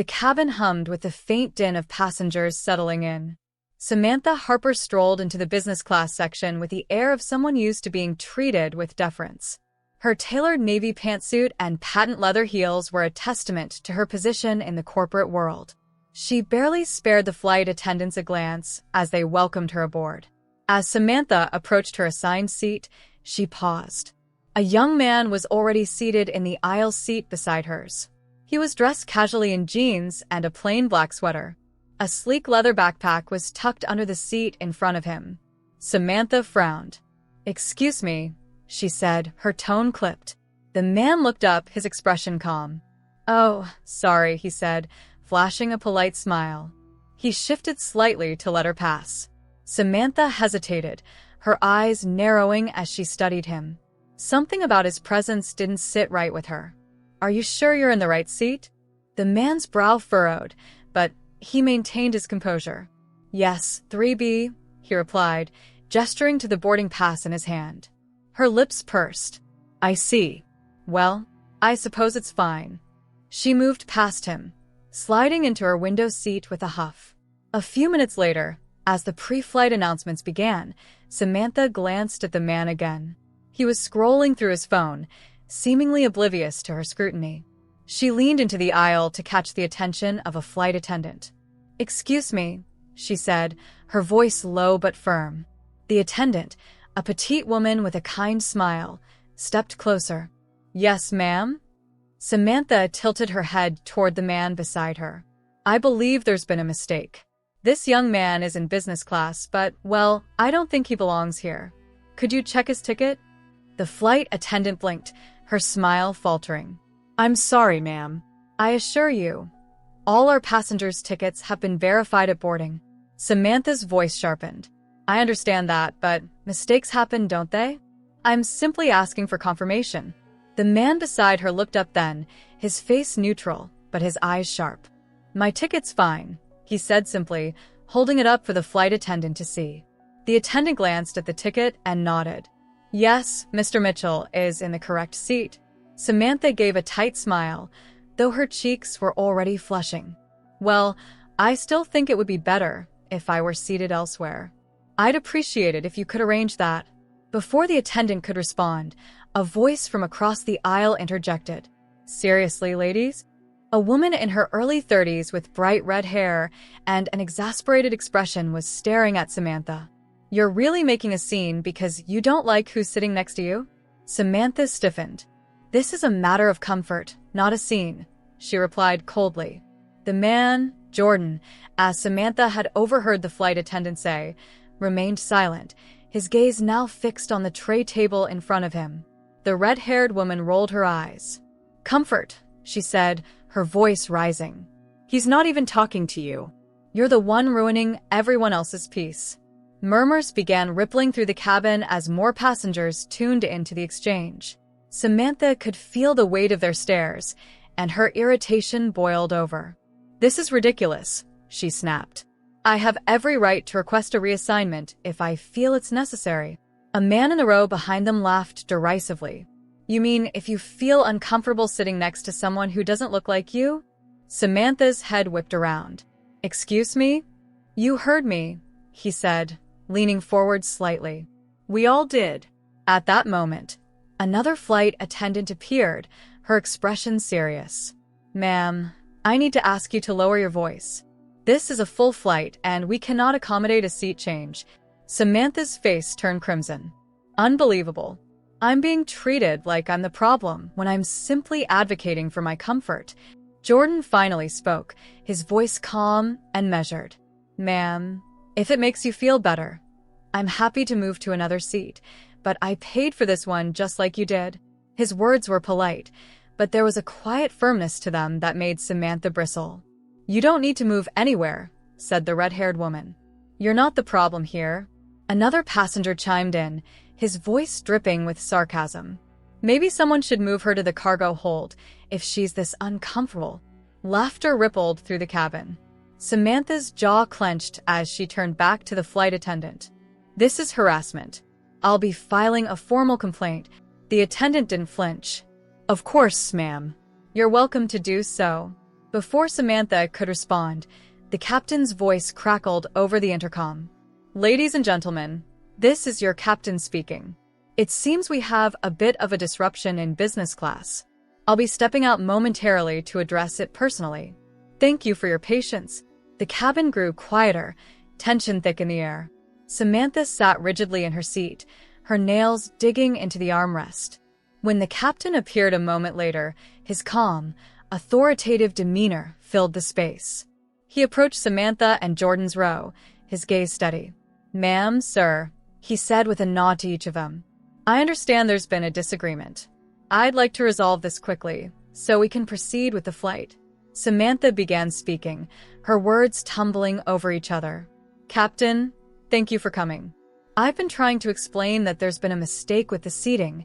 The cabin hummed with the faint din of passengers settling in. Samantha Harper strolled into the business class section with the air of someone used to being treated with deference. Her tailored navy pantsuit and patent leather heels were a testament to her position in the corporate world. She barely spared the flight attendants a glance as they welcomed her aboard. As Samantha approached her assigned seat, she paused. A young man was already seated in the aisle seat beside hers. He was dressed casually in jeans and a plain black sweater. A sleek leather backpack was tucked under the seat in front of him. Samantha frowned. "Excuse me," she said, her tone clipped. The man looked up, his expression calm. "Oh, sorry," he said, flashing a polite smile. He shifted slightly to let her pass. Samantha hesitated, her eyes narrowing as she studied him. Something about his presence didn't sit right with her. "Are you sure you're in the right seat?" The man's brow furrowed, but he maintained his composure. "Yes, 3B, he replied, gesturing to the boarding pass in his hand. Her lips pursed. "I see. Well, I suppose it's fine." She moved past him, sliding into her window seat with a huff. A few minutes later, as the pre-flight announcements began, Samantha glanced at the man again. He was scrolling through his phone, seemingly oblivious to her scrutiny. She leaned into the aisle to catch the attention of a flight attendant. "Excuse me," she said, her voice low but firm. The attendant, a petite woman with a kind smile, stepped closer. "Yes, ma'am?" Samantha tilted her head toward the man beside her. "I believe there's been a mistake. This young man is in business class, but, well, I don't think he belongs here. Could you check his ticket?" The flight attendant blinked, her smile faltering. "I'm sorry, ma'am. I assure you, all our passengers' tickets have been verified at boarding." Samantha's voice sharpened. "I understand that, but mistakes happen, don't they? I'm simply asking for confirmation." The man beside her looked up then, his face neutral, but his eyes sharp. "My ticket's fine," he said simply, holding it up for the flight attendant to see. The attendant glanced at the ticket and nodded. "Yes, Mr. Mitchell is in the correct seat." Samantha gave a tight smile, though her cheeks were already flushing. "Well, I still think it would be better if I were seated elsewhere. I'd appreciate it if you could arrange that." Before the attendant could respond, a voice from across the aisle interjected. "Seriously, ladies?" A woman in her early 30s with bright red hair and an exasperated expression was staring at Samantha. "You're really making a scene because you don't like who's sitting next to you?" Samantha stiffened. "This is a matter of comfort, not a scene," she replied coldly. The man, Jordan, as Samantha had overheard the flight attendant say, remained silent, his gaze now fixed on the tray table in front of him. The red-haired woman rolled her eyes. "Comfort," she said, her voice rising. "He's not even talking to you. You're the one ruining everyone else's peace." Murmurs began rippling through the cabin as more passengers tuned into the exchange. Samantha could feel the weight of their stares, and her irritation boiled over. "This is ridiculous," she snapped. "I have every right to request a reassignment if I feel it's necessary." A man in the row behind them laughed derisively. "You mean if you feel uncomfortable sitting next to someone who doesn't look like you?" Samantha's head whipped around. "Excuse me?" "You heard me," he said, leaning forward slightly. "We all did." At that moment, another flight attendant appeared, her expression serious. "Ma'am, I need to ask you to lower your voice. This is a full flight and we cannot accommodate a seat change." Samantha's face turned crimson. "Unbelievable. I'm being treated like I'm the problem when I'm simply advocating for my comfort." Jordan finally spoke, his voice calm and measured. "Ma'am, if it makes you feel better, I'm happy to move to another seat, but I paid for this one just like you did." His words were polite, but there was a quiet firmness to them that made Samantha bristle. "You don't need to move anywhere," said the red-haired woman. "You're not the problem here." Another passenger chimed in, his voice dripping with sarcasm. "Maybe someone should move her to the cargo hold if she's this uncomfortable." Laughter rippled through the cabin. Samantha's jaw clenched as she turned back to the flight attendant. "This is harassment. I'll be filing a formal complaint." The attendant didn't flinch. "Of course, ma'am. You're welcome to do so." Before Samantha could respond, the captain's voice crackled over the intercom. "Ladies and gentlemen, this is your captain speaking. It seems we have a bit of a disruption in business class. I'll be stepping out momentarily to address it personally. Thank you for your patience." The cabin grew quieter, tension thick in the air. Samantha sat rigidly in her seat, her nails digging into the armrest. When the captain appeared a moment later, his calm, authoritative demeanor filled the space. He approached Samantha and Jordan's row, his gaze steady. "Ma'am, sir," he said with a nod to each of them. "I understand there's been a disagreement. I'd like to resolve this quickly, so we can proceed with the flight." Samantha began speaking, her words tumbling over each other. "Captain, thank you for coming. I've been trying to explain that there's been a mistake with the seating."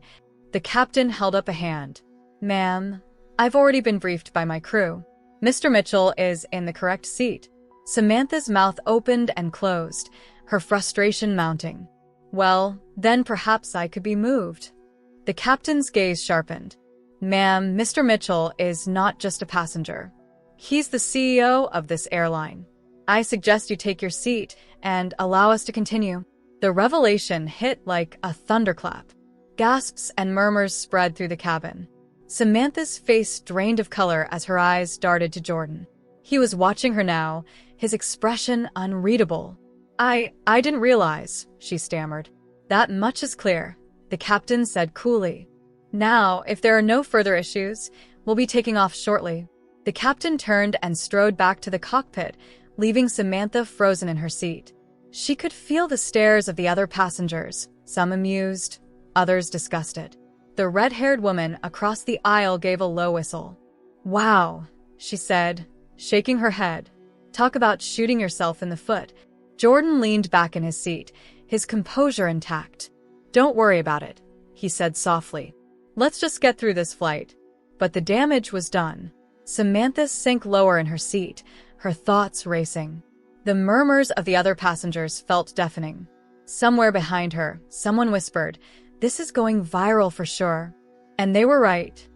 The captain held up a hand. "Ma'am, I've already been briefed by my crew. Mr. Mitchell is in the correct seat." Samantha's mouth opened and closed, her frustration mounting. "Well, then perhaps I could be moved." The captain's gaze sharpened. "Ma'am, Mr. Mitchell is not just a passenger. He's the CEO of this airline. I suggest you take your seat and allow us to continue." The revelation hit like a thunderclap. Gasps and murmurs spread through the cabin. Samantha's face drained of color as her eyes darted to Jordan. He was watching her now, his expression unreadable. I didn't realize," she stammered. "That much is clear," the captain said coolly. "Now, if there are no further issues, we'll be taking off shortly." The captain turned and strode back to the cockpit, leaving Samantha frozen in her seat. She could feel the stares of the other passengers, some amused, others disgusted. The red-haired woman across the aisle gave a low whistle. "Wow," she said, shaking her head. "Talk about shooting yourself in the foot." Jordan leaned back in his seat, his composure intact. "Don't worry about it," he said softly. "Let's just get through this flight." But the damage was done. Samantha sank lower in her seat, her thoughts racing. The murmurs of the other passengers felt deafening. Somewhere behind her, someone whispered, "This is going viral for sure." And they were right.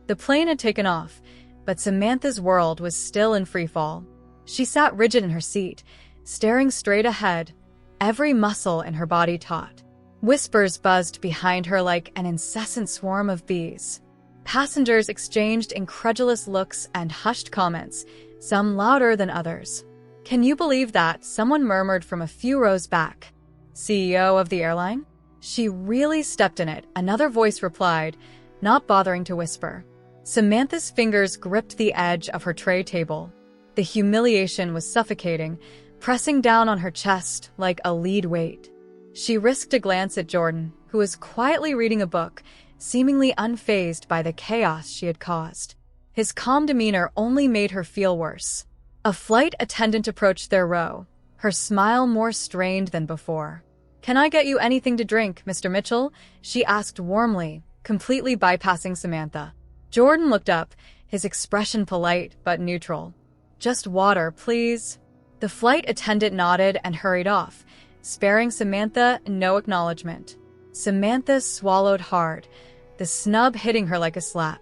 The plane had taken off, but Samantha's world was still in freefall. She sat rigid in her seat, staring straight ahead, every muscle in her body taut. Whispers buzzed behind her like an incessant swarm of bees. Passengers exchanged incredulous looks and hushed comments, some louder than others. "Can you believe that?" someone murmured from a few rows back. "CEO of the airline?" "She really stepped in it," another voice replied, not bothering to whisper. Samantha's fingers gripped the edge of her tray table. The humiliation was suffocating, pressing down on her chest like a lead weight. She risked a glance at Jordan, who was quietly reading a book, seemingly unfazed by the chaos she had caused. His calm demeanor only made her feel worse. A flight attendant approached their row, her smile more strained than before. "Can I get you anything to drink, Mr. Mitchell?" she asked warmly, completely bypassing Samantha. Jordan looked up, his expression polite but neutral. "Just water, please." The flight attendant nodded and hurried off, sparing Samantha no acknowledgement. Samantha swallowed hard, the snub hitting her like a slap.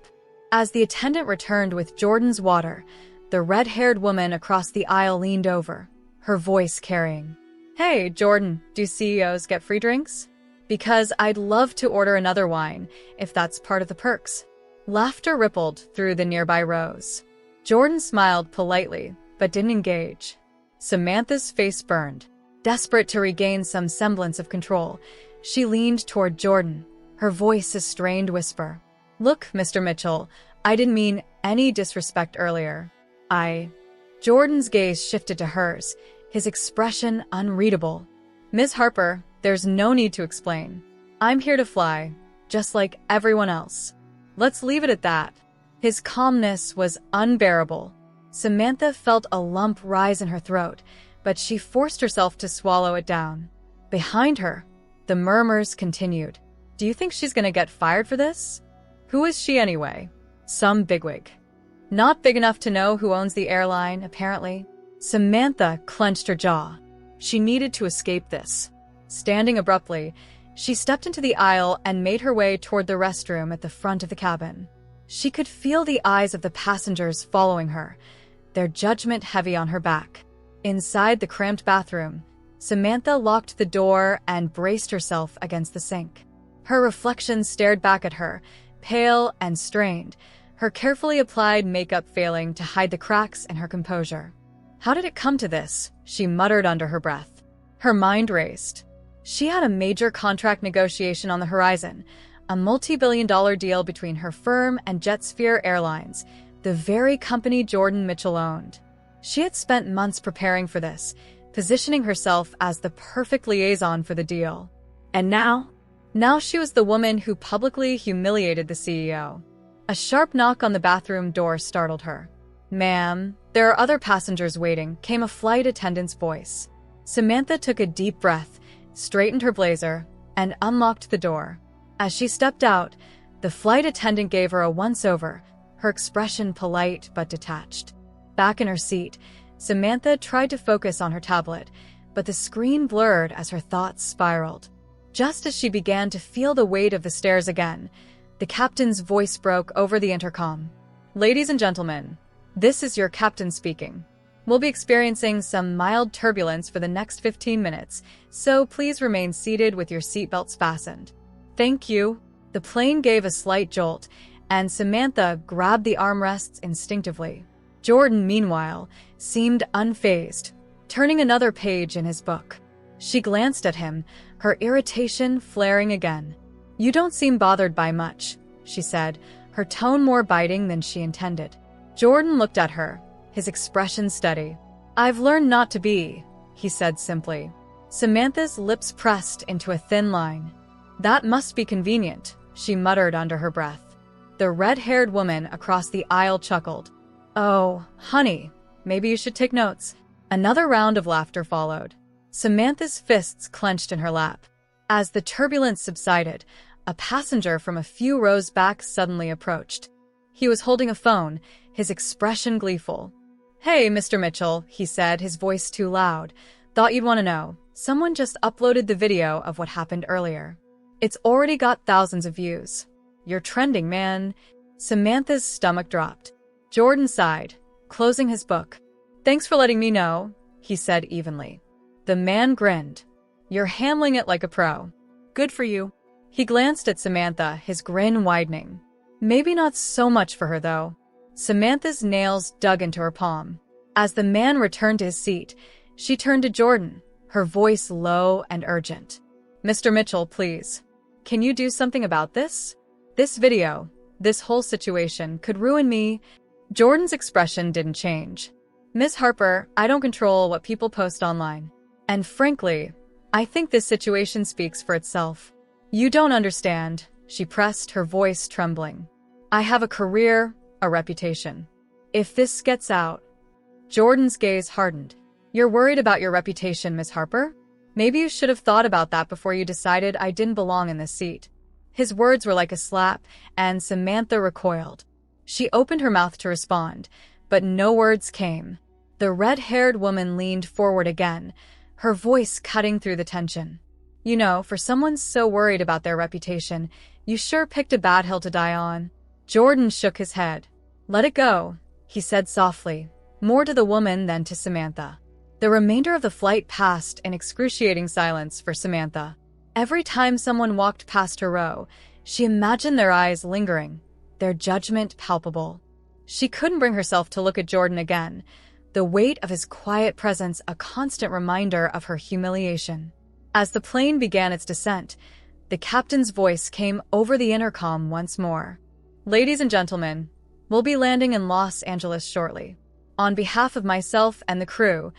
As the attendant returned with Jordan's water, the red-haired woman across the aisle leaned over, her voice carrying. "Hey, Jordan, do CEOs get free drinks? Because I'd love to order another wine, if that's part of the perks." Laughter rippled through the nearby rows. Jordan smiled politely, but didn't engage. Samantha's face burned. Desperate to regain some semblance of control, she leaned toward Jordan, her voice a strained whisper. "Look, Mr. Mitchell, I didn't mean any disrespect earlier. Jordan's gaze shifted to hers, his expression unreadable. "Ms. Harper, there's no need to explain. I'm here to fly, just like everyone else. Let's leave it at that." His calmness was unbearable. Samantha felt a lump rise in her throat, but she forced herself to swallow it down. Behind her, the murmurs continued. "Do you think she's gonna get fired for this? Who is she anyway? Some bigwig. Not big enough to know who owns the airline, apparently." Samantha clenched her jaw. She needed to escape this. Standing abruptly, she stepped into the aisle and made her way toward the restroom at the front of the cabin. She could feel the eyes of the passengers following her, their judgment heavy on her back. Inside the cramped bathroom, Samantha locked the door and braced herself against the sink. Her reflection stared back at her, pale and strained, her carefully applied makeup failing to hide the cracks in her composure. How did it come to this? She muttered under her breath. Her mind raced. She had a major contract negotiation on the horizon, a multi-billion-dollar deal between her firm and Jetsphere Airlines, the very company Jordan Mitchell owned. She had spent months preparing for this, positioning herself as the perfect liaison for the deal. And now she was the woman who publicly humiliated the CEO. A sharp knock on the bathroom door startled her. "Ma'am, there are other passengers waiting," came a flight attendant's voice. Samantha took a deep breath, straightened her blazer, and unlocked the door. As she stepped out, the flight attendant gave her a once-over, her expression polite but detached. Back in her seat, Samantha tried to focus on her tablet, but the screen blurred as her thoughts spiraled. Just as she began to feel the weight of the stairs again, the captain's voice broke over the intercom. "Ladies and gentlemen, this is your captain speaking. We'll be experiencing some mild turbulence for the next 15 minutes, so please remain seated with your seatbelts fastened." "Thank you." The plane gave a slight jolt, and Samantha grabbed the armrests instinctively. Jordan, meanwhile, seemed unfazed, turning another page in his book. She glanced at him, her irritation flaring again. "You don't seem bothered by much," she said, her tone more biting than she intended. Jordan looked at her, his expression steady. "I've learned not to be," he said simply. Samantha's lips pressed into a thin line. "That must be convenient," she muttered under her breath. The red-haired woman across the aisle chuckled. "Oh, honey, maybe you should take notes." Another round of laughter followed. Samantha's fists clenched in her lap. As the turbulence subsided, a passenger from a few rows back suddenly approached. He was holding a phone, his expression gleeful. "Hey, Mr. Mitchell," he said, his voice too loud. "Thought you'd want to know. Someone just uploaded the video of what happened earlier. It's already got thousands of views. You're trending, man." Samantha's stomach dropped. Jordan sighed, closing his book. "Thanks for letting me know," he said evenly. The man grinned. "You're handling it like a pro. Good for you." He glanced at Samantha, his grin widening. Maybe not so much for her, though. Samantha's nails dug into her palm. As the man returned to his seat, she turned to Jordan, her voice low and urgent. "Mr. Mitchell, please. Can you do something about this? This video, this whole situation, could ruin me." Jordan's expression didn't change. "Miss Harper, I don't control what people post online. And frankly, I think this situation speaks for itself. You don't understand," she pressed, her voice trembling. "I have a career, a reputation. If this gets out..." Jordan's gaze hardened. "You're worried about your reputation, Miss Harper? Maybe you should have thought about that before you decided I didn't belong in this seat." His words were like a slap, and Samantha recoiled. She opened her mouth to respond, but no words came. The red-haired woman leaned forward again, her voice cutting through the tension. "You know, for someone so worried about their reputation, you sure picked a bad hill to die on." Jordan shook his head. "Let it go," he said softly, more to the woman than to Samantha. The remainder of the flight passed in excruciating silence for Samantha. Every time someone walked past her row, she imagined their eyes lingering, their judgment palpable. She couldn't bring herself to look at Jordan again, the weight of his quiet presence a constant reminder of her humiliation. As the plane began its descent, the captain's voice came over the intercom once more. "Ladies and gentlemen, we'll be landing in Los Angeles shortly. On behalf of myself and the crew,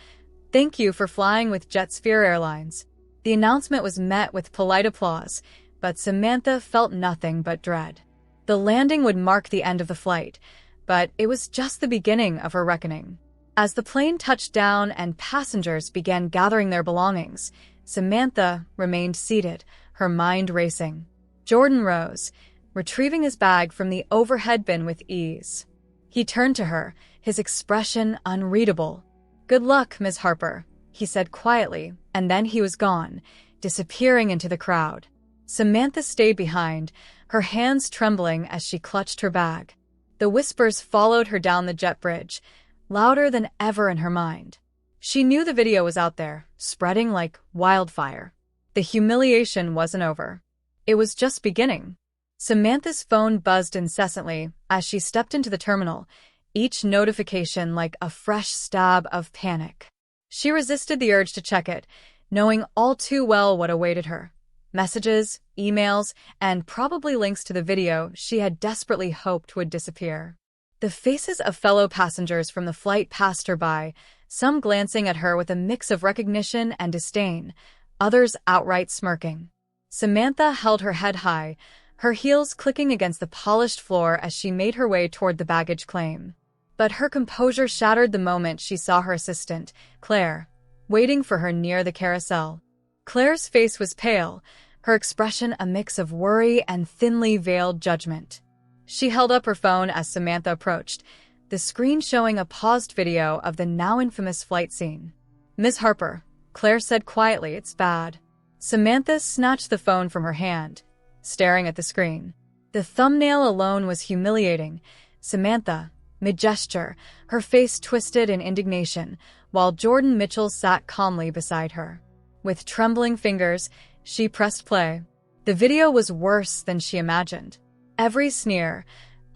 thank you for flying with Jetsphere Airlines." The announcement was met with polite applause, but Samantha felt nothing but dread. The landing would mark the end of the flight, but it was just the beginning of her reckoning. As the plane touched down and passengers began gathering their belongings, Samantha remained seated, her mind racing. Jordan rose, retrieving his bag from the overhead bin with ease. He turned to her, his expression unreadable. "Good luck, Ms. Harper," he said quietly, and then he was gone, disappearing into the crowd. Samantha stayed behind, her hands trembling as she clutched her bag. The whispers followed her down the jet bridge, louder than ever in her mind. She knew the video was out there, spreading like wildfire. The humiliation wasn't over. It was just beginning. Samantha's phone buzzed incessantly as she stepped into the terminal, each notification like a fresh stab of panic. She resisted the urge to check it, knowing all too well what awaited her. Messages, emails, and probably links to the video she had desperately hoped would disappear. The faces of fellow passengers from the flight passed her by, some glancing at her with a mix of recognition and disdain, others outright smirking. Samantha held her head high, her heels clicking against the polished floor as she made her way toward the baggage claim. But her composure shattered the moment she saw her assistant, Claire, waiting for her near the carousel. Claire's face was pale, her expression a mix of worry and thinly veiled judgment. She held up her phone as Samantha approached, the screen showing a paused video of the now infamous flight scene. "Miss Harper," Claire said quietly, "it's bad." Samantha snatched the phone from her hand, staring at the screen. The thumbnail alone was humiliating. Samantha, mid-gesture, her face twisted in indignation, while Jordan Mitchell sat calmly beside her. With trembling fingers, she pressed play. The video was worse than she imagined. Every sneer,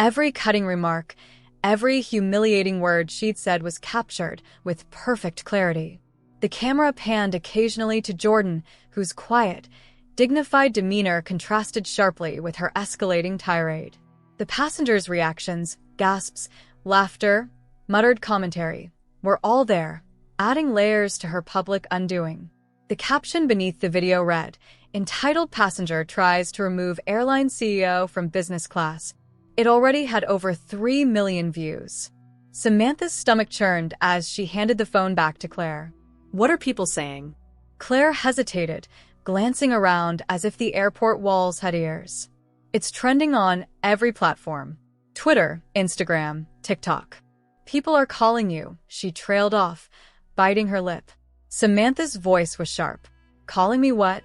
every cutting remark, every humiliating word she'd said was captured with perfect clarity. The camera panned occasionally to Jordan, whose quiet, dignified demeanor contrasted sharply with her escalating tirade. The passengers' reactions, gasps, laughter, muttered commentary, were all there, adding layers to her public undoing. The caption beneath the video read, "Entitled passenger tries to remove airline CEO from business class." It already had over 3 million views. Samantha's stomach churned as she handed the phone back to Claire. "What are people saying?" Claire hesitated, glancing around as if the airport walls had ears. "It's trending on every platform. Twitter, Instagram, TikTok. People are calling you," she trailed off, biting her lip. Samantha's voice was sharp. "Calling me what?"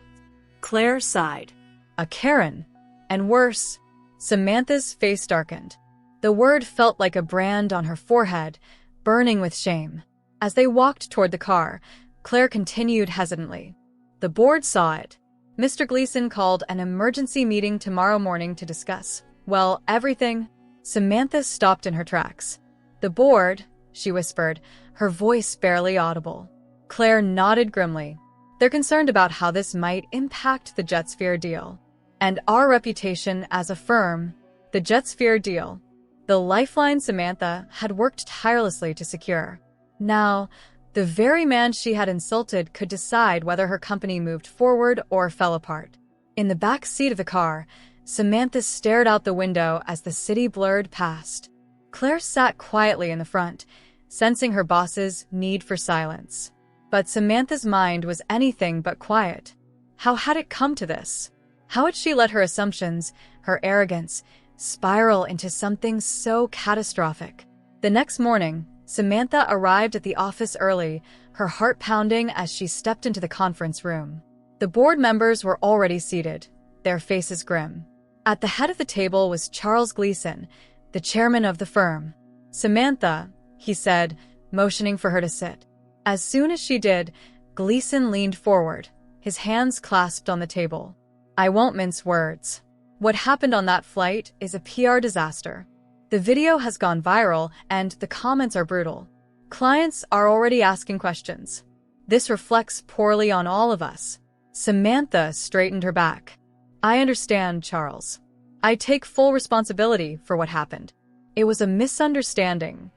Claire sighed. "A Karen. And worse." Samantha's face darkened. The word felt like a brand on her forehead, burning with shame. As they walked toward the car, Claire continued hesitantly. "The board saw it. Mr. Gleason called an emergency meeting tomorrow morning to discuss, well, everything." Samantha stopped in her tracks. "The board," she whispered, her voice barely audible. Claire nodded grimly. "They're concerned about how this might impact the JetSphere deal. And our reputation as a firm." The JetSphere deal. The lifeline Samantha had worked tirelessly to secure. Now, the very man she had insulted could decide whether her company moved forward or fell apart. In the back seat of the car, Samantha stared out the window as the city blurred past. Claire sat quietly in the front, sensing her boss's need for silence. But Samantha's mind was anything but quiet. How had it come to this? How had she let her assumptions, her arrogance, spiral into something so catastrophic? The next morning, Samantha arrived at the office early, her heart pounding as she stepped into the conference room. The board members were already seated, their faces grim. At the head of the table was Charles Gleason, the chairman of the firm. "Samantha," he said, motioning for her to sit. As soon as she did, Gleason leaned forward, his hands clasped on the table. "I won't mince words. What happened on that flight is a PR disaster. The video has gone viral, and the comments are brutal. Clients are already asking questions. This reflects poorly on all of us." Samantha straightened her back. "I understand, Charles. I take full responsibility for what happened. It was a misunderstanding."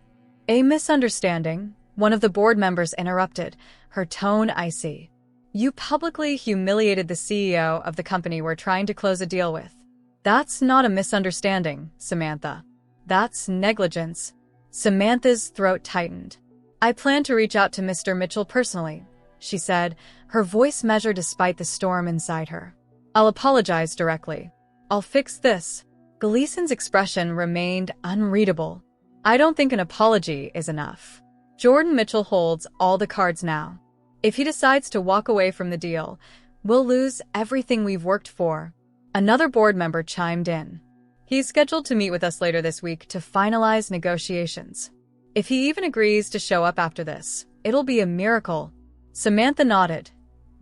"A misunderstanding?" One of the board members interrupted, her tone icy. "You publicly humiliated the CEO of the company we're trying to close a deal with. That's not a misunderstanding, Samantha. That's negligence." Samantha's throat tightened. "I plan to reach out to Mr. Mitchell personally," she said, her voice measured despite the storm inside her. "I'll apologize directly. I'll fix this." Gleason's expression remained unreadable. "I don't think an apology is enough. Jordan Mitchell holds all the cards now. If he decides to walk away from the deal, we'll lose everything we've worked for." Another board member chimed in. "He's scheduled to meet with us later this week to finalize negotiations." If he even agrees to show up after this, it'll be a miracle. Samantha nodded,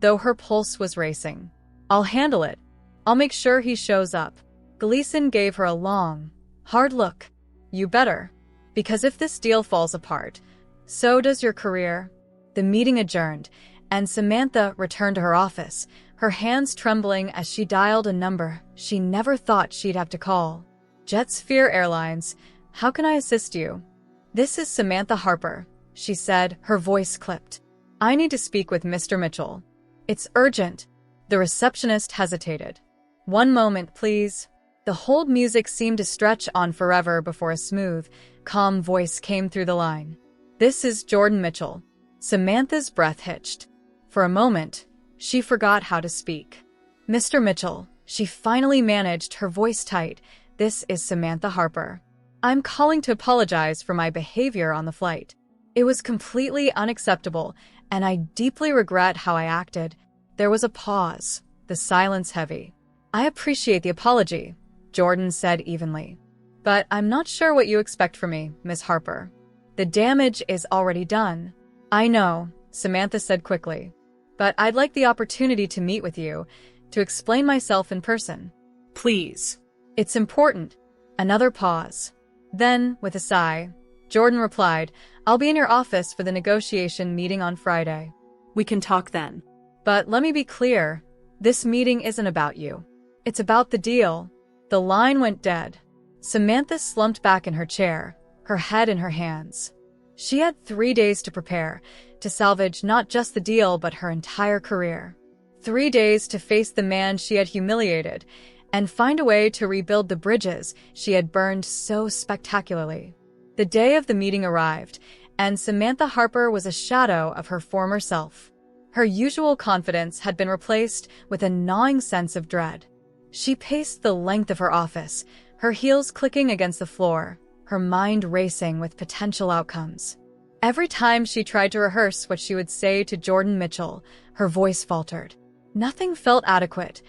though her pulse was racing. I'll handle it. I'll make sure he shows up. Gleason gave her a long, hard look. You better. Because if this deal falls apart, so does your career. The meeting adjourned, and Samantha returned to her office, her hands trembling as she dialed a number she never thought she'd have to call. Jetsphere Airlines, how can I assist you? This is Samantha Harper, she said, her voice clipped. I need to speak with Mr. Mitchell. It's urgent. The receptionist hesitated. One moment, please. The hold music seemed to stretch on forever before a smooth, calm voice came through the line. This is Jordan Mitchell. Samantha's breath hitched. For a moment, she forgot how to speak. Mr. Mitchell, she finally managed, her voice tight. This is Samantha Harper. I'm calling to apologize for my behavior on the flight. It was completely unacceptable, and I deeply regret how I acted. There was a pause, the silence heavy. I appreciate the apology, Jordan said evenly. But I'm not sure what you expect from me, Miss Harper. The damage is already done. I know, Samantha said quickly. But I'd like the opportunity to meet with you, to explain myself in person. Please. It's important. Another pause. Then, with a sigh, Jordan replied, I'll be in your office for the negotiation meeting on Friday. We can talk then. But let me be clear, this meeting isn't about you. It's about the deal. The line went dead. Samantha slumped back in her chair, her head in her hands. She had 3 days to prepare, to salvage not just the deal but her entire career. 3 days to face the man she had humiliated, and find a way to rebuild the bridges she had burned so spectacularly. The day of the meeting arrived, and Samantha Harper was a shadow of her former self. Her usual confidence had been replaced with a gnawing sense of dread. She paced the length of her office, her heels clicking against the floor, her mind racing with potential outcomes. Every time she tried to rehearse what she would say to Jordan Mitchell, her voice faltered. Nothing felt adequate.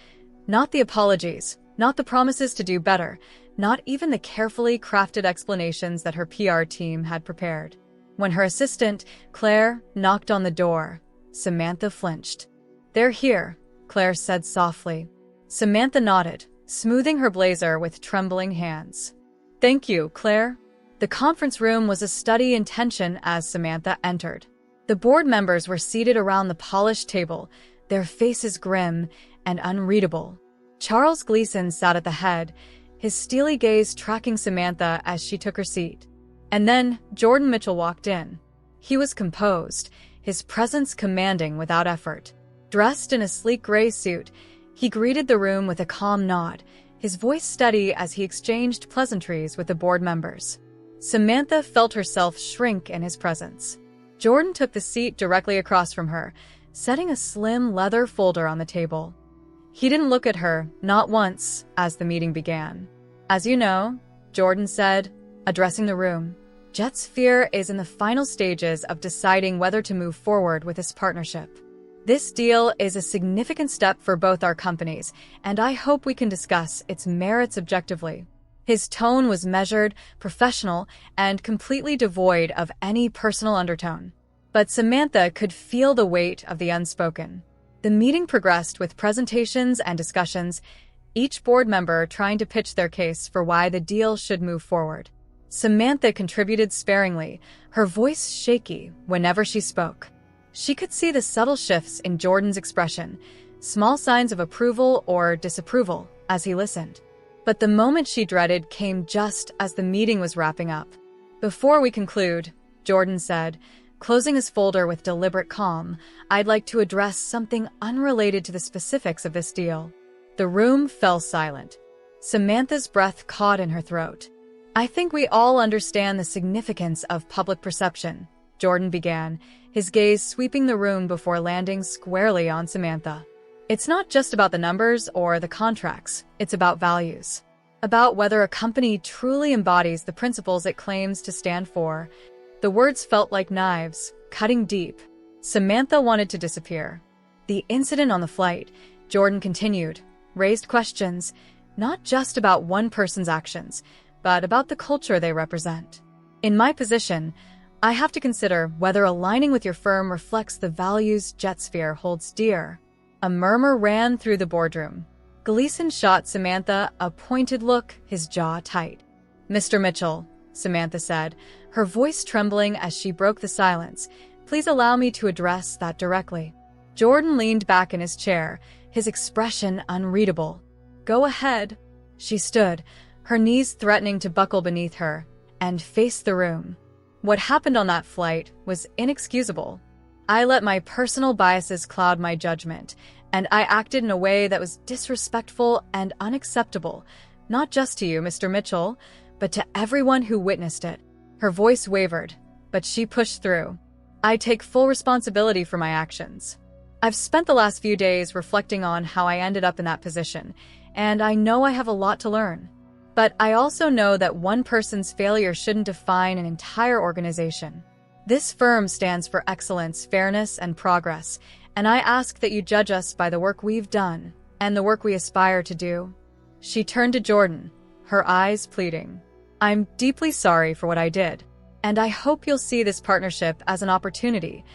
Not the apologies, not the promises to do better, not even the carefully crafted explanations that her PR team had prepared. When her assistant, Claire, knocked on the door, Samantha flinched. They're here, Claire said softly. Samantha nodded, smoothing her blazer with trembling hands. Thank you, Claire. The conference room was a study in tension as Samantha entered. The board members were seated around the polished table, their faces grim and unreadable. Charles Gleason sat at the head, his steely gaze tracking Samantha as she took her seat. And then Jordan Mitchell walked in. He was composed, his presence commanding without effort. Dressed in a sleek gray suit, he greeted the room with a calm nod, his voice steady as he exchanged pleasantries with the board members. Samantha felt herself shrink in his presence. Jordan took the seat directly across from her, setting a slim leather folder on the table. He didn't look at her, not once, as the meeting began. As you know, Jordan said, addressing the room, Jetsphere is in the final stages of deciding whether to move forward with this partnership. This deal is a significant step for both our companies, and I hope we can discuss its merits objectively. His tone was measured, professional, and completely devoid of any personal undertone. But Samantha could feel the weight of the unspoken. The meeting progressed with presentations and discussions, each board member trying to pitch their case for why the deal should move forward. Samantha contributed sparingly, her voice shaky whenever she spoke. She could see the subtle shifts in Jordan's expression, small signs of approval or disapproval as he listened. But the moment she dreaded came just as the meeting was wrapping up. Before we conclude, Jordan said, closing his folder with deliberate calm, I'd like to address something unrelated to the specifics of this deal. The room fell silent. Samantha's breath caught in her throat. I think we all understand the significance of public perception, Jordan began, his gaze sweeping the room before landing squarely on Samantha. It's not just about the numbers or the contracts, it's about values. About whether a company truly embodies the principles it claims to stand for. The words felt like knives, cutting deep. Samantha wanted to disappear. The incident on the flight, Jordan continued, raised questions, not just about one person's actions, but about the culture they represent. In my position, I have to consider whether aligning with your firm reflects the values JetSphere holds dear. A murmur ran through the boardroom. Gleason shot Samantha a pointed look, his jaw tight. "Mr. Mitchell," Samantha said, her voice trembling as she broke the silence, "please allow me to address that directly." Jordan leaned back in his chair, his expression unreadable. "Go ahead." She stood, her knees threatening to buckle beneath her, and faced the room. What happened on that flight was inexcusable. I let my personal biases cloud my judgment, and I acted in a way that was disrespectful and unacceptable, not just to you, Mr. Mitchell, but to everyone who witnessed it. Her voice wavered, but she pushed through. I take full responsibility for my actions. I've spent the last few days reflecting on how I ended up in that position, and I know I have a lot to learn. But I also know that one person's failure shouldn't define an entire organization. This firm stands for excellence, fairness, and progress, and I ask that you judge us by the work we've done and the work we aspire to do. She turned to Jordan, her eyes pleading. "I'm deeply sorry for what I did, and I hope you'll see this partnership as an opportunity,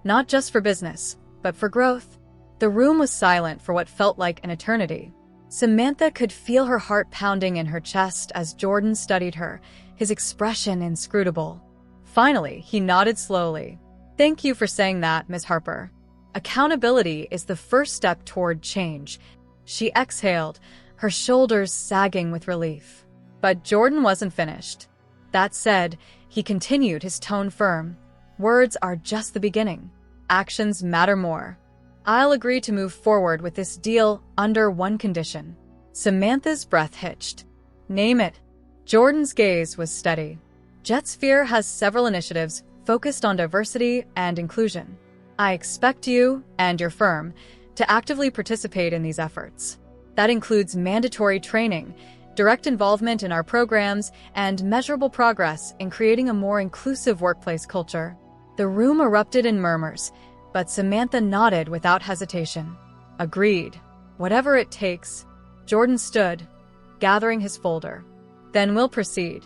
not just for business, but for growth." The room was silent for what felt like an eternity. Samantha could feel her heart pounding in her chest as Jordan studied her, his expression inscrutable. Finally, he nodded slowly. "Thank you for saying that, Ms. Harper. Accountability is the first step toward change." She exhaled, her shoulders sagging with relief. But Jordan wasn't finished. That said, he continued, his tone firm. "Words are just the beginning. Actions matter more. I'll agree to move forward with this deal under one condition." Samantha's breath hitched. "Name it." Jordan's gaze was steady. "JetSphere has several initiatives focused on diversity and inclusion. I expect you and your firm to actively participate in these efforts. That includes mandatory training, direct involvement in our programs, and measurable progress in creating a more inclusive workplace culture." The room erupted in murmurs, but Samantha nodded without hesitation. "Agreed. Whatever it takes." Jordan stood, gathering his folder. "Then we'll proceed.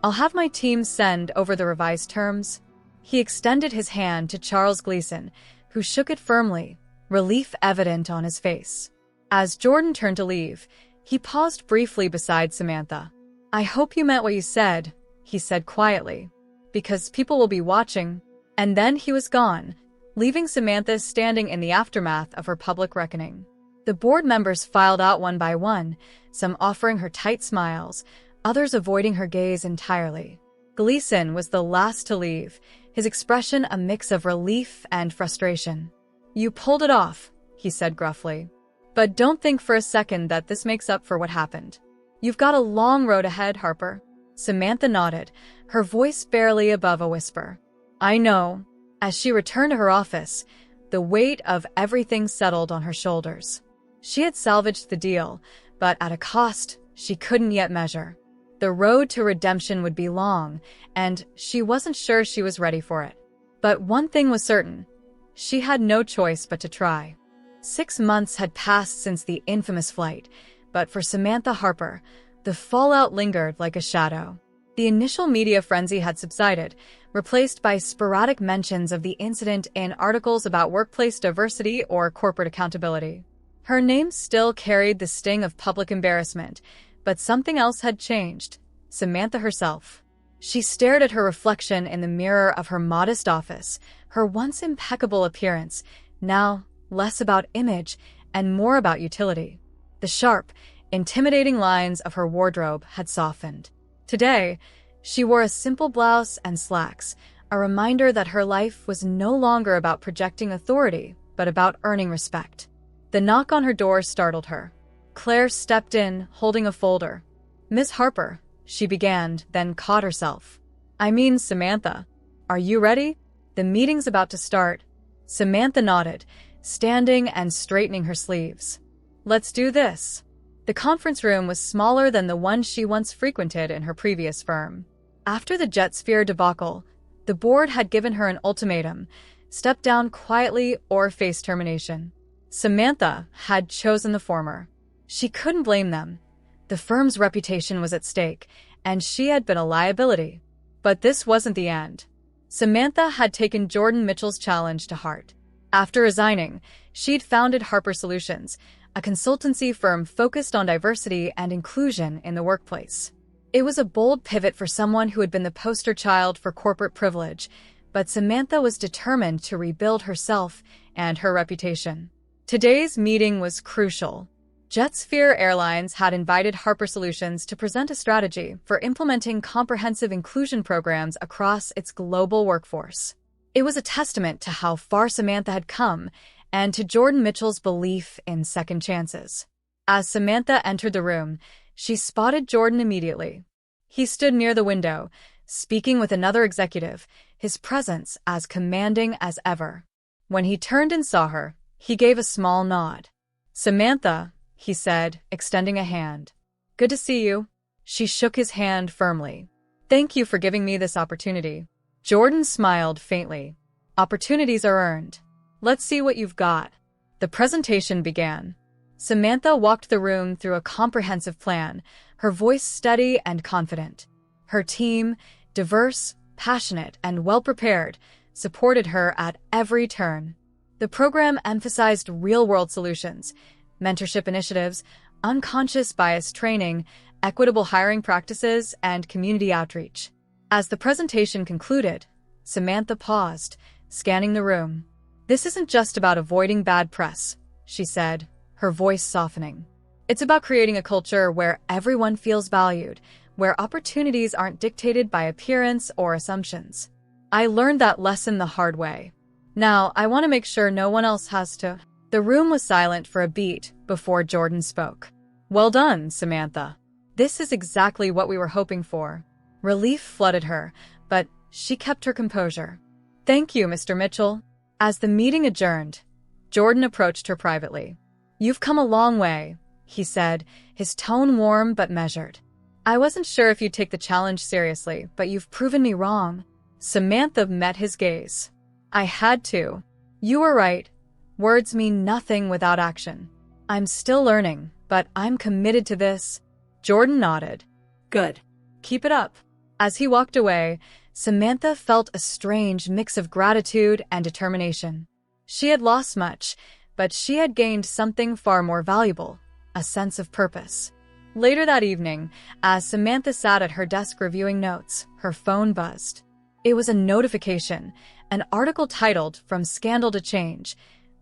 I'll have my team send over the revised terms." He extended his hand to Charles Gleason, who shook it firmly, relief evident on his face. As Jordan turned to leave, he paused briefly beside Samantha. "I hope you meant what you said," he said quietly, "because people will be watching." And then he was gone, leaving Samantha standing in the aftermath of her public reckoning. The board members filed out one by one, some offering her tight smiles, others avoiding her gaze entirely. Gleason was the last to leave, his expression a mix of relief and frustration. "You pulled it off," he said gruffly. "But don't think for a second that this makes up for what happened. You've got a long road ahead, Harper." Samantha nodded, her voice barely above a whisper. "I know." As she returned to her office, the weight of everything settled on her shoulders. She had salvaged the deal, but at a cost she couldn't yet measure. The road to redemption would be long, and she wasn't sure she was ready for it. But one thing was certain. She had no choice but to try. 6 months had passed since the infamous flight, but for Samantha Harper, the fallout lingered like a shadow. The initial media frenzy had subsided, replaced by sporadic mentions of the incident in articles about workplace diversity or corporate accountability. Her name still carried the sting of public embarrassment, but something else had changed. Samantha herself. She stared at her reflection in the mirror of her modest office, her once impeccable appearance, now less about image and more about utility. The sharp, intimidating lines of her wardrobe had softened. Today, she wore a simple blouse and slacks, a reminder that her life was no longer about projecting authority, but about earning respect. The knock on her door startled her. Claire stepped in, holding a folder. "Miss Harper," she began, then caught herself. "I mean, Samantha. Are you ready? The meeting's about to start." Samantha nodded, standing and straightening her sleeves. "Let's do this." The conference room was smaller than the one she once frequented in her previous firm. After the JetSphere debacle, the board had given her an ultimatum: step down quietly or face termination. Samantha had chosen the former. She couldn't blame them. The firm's reputation was at stake, and she had been a liability. But this wasn't the end. Samantha had taken Jordan Mitchell's challenge to heart. After resigning, she'd founded Harper Solutions, a consultancy firm focused on diversity and inclusion in the workplace. It was a bold pivot for someone who had been the poster child for corporate privilege, but Samantha was determined to rebuild herself and her reputation. Today's meeting was crucial. Jetsphere Airlines had invited Harper Solutions to present a strategy for implementing comprehensive inclusion programs across its global workforce. It was a testament to how far Samantha had come and to Jordan Mitchell's belief in second chances. As Samantha entered the room, she spotted Jordan immediately. He stood near the window, speaking with another executive, his presence as commanding as ever. When he turned and saw her, he gave a small nod. "Samantha," he said, extending a hand. "Good to see you." She shook his hand firmly. "Thank you for giving me this opportunity." Jordan smiled faintly. "Opportunities are earned. Let's see what you've got." The presentation began. Samantha walked the room through a comprehensive plan, her voice steady and confident. Her team, diverse, passionate, and well-prepared, supported her at every turn. The program emphasized real-world solutions, mentorship initiatives, unconscious bias training, equitable hiring practices, and community outreach. As the presentation concluded, Samantha paused, scanning the room. "This isn't just about avoiding bad press," she said, her voice softening. "It's about creating a culture where everyone feels valued, where opportunities aren't dictated by appearance or assumptions. I learned that lesson the hard way. Now, I want to make sure no one else has to." The room was silent for a beat before Jordan spoke. "Well done, Samantha. This is exactly what we were hoping for." Relief flooded her, but she kept her composure. "Thank you, Mr. Mitchell." As the meeting adjourned, Jordan approached her privately. "You've come a long way," he said, his tone warm but measured. "I wasn't sure if you'd take the challenge seriously, but you've proven me wrong." Samantha met his gaze. "I had to. You were right. Words mean nothing without action. I'm still learning, but I'm committed to this." Jordan nodded. Good. "Keep it up." As he walked away, Samantha felt a strange mix of gratitude and determination. She had lost much, but she had gained something far more valuable, a sense of purpose. Later that evening, as Samantha sat at her desk reviewing notes, her phone buzzed. It was a notification, an article titled "From Scandal to Change: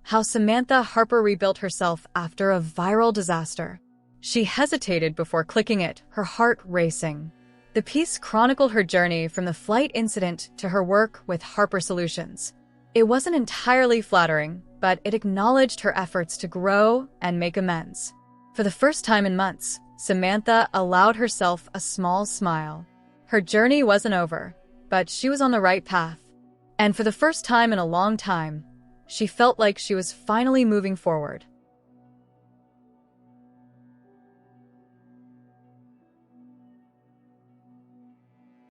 How Samantha Harper Rebuilt Herself After a Viral Disaster." She hesitated before clicking it, her heart racing. The piece chronicled her journey from the flight incident to her work with Harper Solutions. It wasn't entirely flattering, but it acknowledged her efforts to grow and make amends. For the first time in months, Samantha allowed herself a small smile. Her journey wasn't over, but she was on the right path. And for the first time in a long time, she felt like she was finally moving forward.